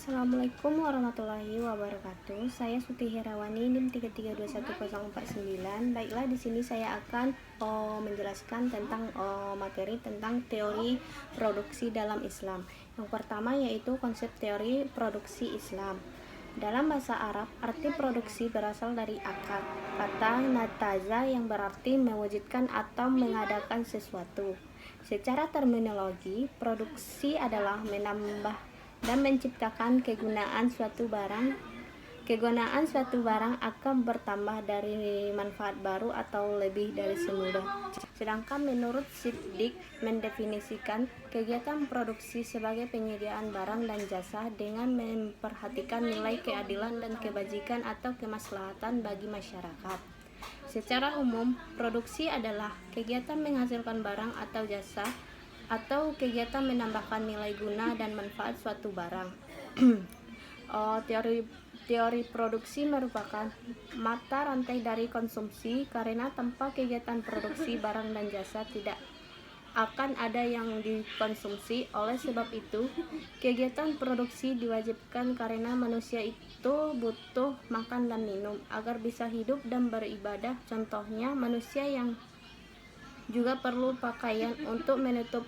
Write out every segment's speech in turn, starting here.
Assalamualaikum warahmatullahi wabarakatuh. Saya Suti Herawani, NIM 3321049. Baiklah, di sini saya akan menjelaskan tentang materi tentang teori produksi dalam Islam. Yang pertama yaitu konsep teori produksi Islam. Dalam bahasa Arab, arti produksi berasal dari akad, kata nataza yang berarti mewujudkan atau mengadakan sesuatu. Secara terminologi, produksi adalah menambah dan menciptakan kegunaan suatu barang. Kegunaan suatu barang akan bertambah dari manfaat baru atau lebih dari semula. Sedangkan menurut Siddiq mendefinisikan kegiatan produksi sebagai penyediaan barang dan jasa dengan memperhatikan nilai keadilan dan kebajikan atau kemaslahatan bagi masyarakat. Secara umum, produksi adalah kegiatan menghasilkan barang atau jasa atau kegiatan menambahkan nilai guna dan manfaat suatu barang. Teori produksi merupakan mata rantai dari konsumsi, karena tanpa kegiatan produksi barang dan jasa tidak akan ada yang dikonsumsi. Oleh sebab itu, kegiatan produksi diwajibkan karena manusia itu butuh makan dan minum agar bisa hidup dan beribadah. Contohnya, manusia yang juga perlu pakaian untuk menutup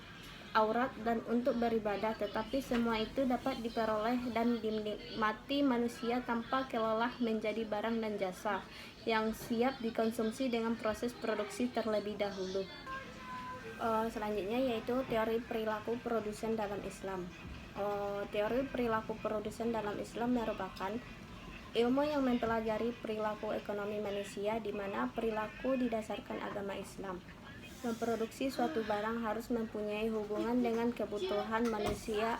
aurat dan untuk beribadah, tetapi semua itu dapat diperoleh dan dinikmati manusia tanpa kelelah menjadi barang dan jasa yang siap dikonsumsi dengan proses produksi terlebih dahulu. Selanjutnya yaitu teori perilaku produsen dalam Islam. Teori perilaku produsen dalam Islam merupakan ilmu yang mempelajari perilaku ekonomi manusia, di mana perilaku didasarkan agama Islam. Memproduksi suatu barang harus mempunyai hubungan dengan kebutuhan manusia,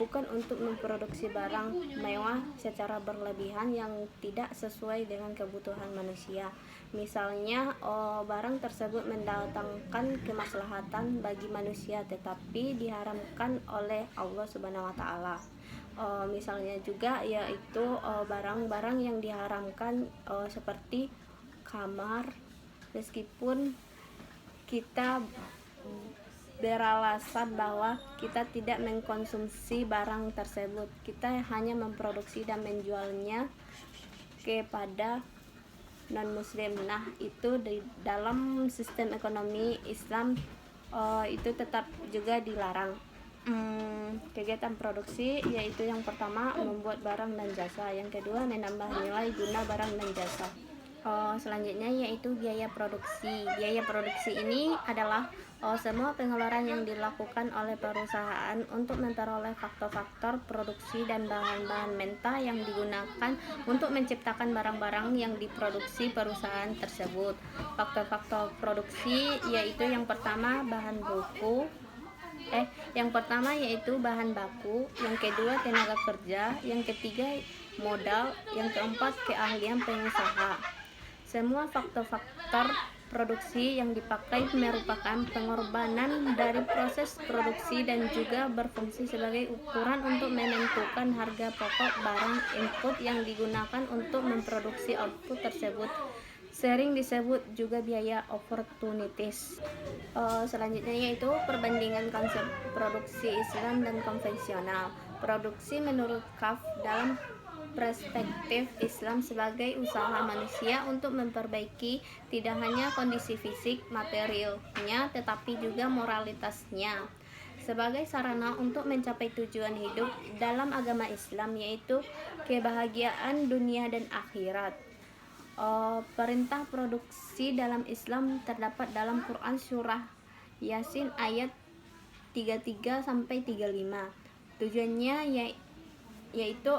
bukan untuk memproduksi barang mewah secara berlebihan yang tidak sesuai dengan kebutuhan manusia. Misalnya, barang tersebut mendatangkan kemaslahatan bagi manusia tetapi diharamkan oleh Allah Subhanahu wa Ta'ala. Misalnya juga yaitu barang-barang yang diharamkan seperti kamar, meskipun kita beralasan bahwa kita tidak mengkonsumsi barang tersebut, kita hanya memproduksi dan menjualnya kepada non-muslim. Nah, itu di dalam sistem ekonomi Islam itu tetap juga dilarang. Kegiatan produksi yaitu yang pertama membuat barang dan jasa, yang kedua menambah nilai guna barang dan jasa. Selanjutnya yaitu biaya produksi. Biaya produksi ini adalah semua pengeluaran yang dilakukan oleh perusahaan untuk memperoleh faktor-faktor produksi dan bahan-bahan mentah yang digunakan untuk menciptakan barang-barang yang diproduksi perusahaan tersebut. Faktor-faktor produksi yaitu yang pertama yaitu bahan baku, yang kedua tenaga kerja, yang ketiga modal, yang keempat keahlian pengusaha. Semua faktor-faktor produksi yang dipakai merupakan pengorbanan dari proses produksi dan juga berfungsi sebagai ukuran untuk menentukan harga pokok barang input yang digunakan untuk memproduksi output tersebut. Sering disebut juga biaya opportunities. Selanjutnya yaitu perbandingan konsep produksi Islam dan konvensional. Produksi menurut Kaf dalam perspektif Islam sebagai usaha manusia untuk memperbaiki tidak hanya kondisi fisik materialnya tetapi juga moralitasnya, sebagai sarana untuk mencapai tujuan hidup dalam agama Islam, yaitu kebahagiaan dunia dan akhirat. Perintah produksi dalam Islam terdapat dalam Quran surah Yasin ayat 33-35. Tujuannya yaitu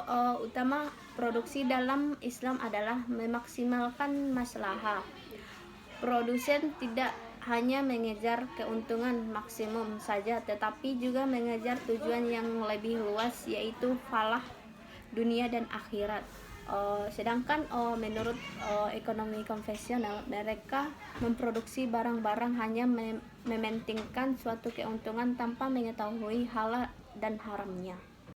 utama produksi dalam Islam adalah memaksimalkan maslahah. Produsen tidak hanya mengejar keuntungan maksimum saja, tetapi juga mengejar tujuan yang lebih luas, yaitu falah dunia dan akhirat. Sedangkan menurut ekonomi konvensional, mereka memproduksi barang-barang hanya mementingkan suatu keuntungan tanpa mengetahui halal dan haramnya.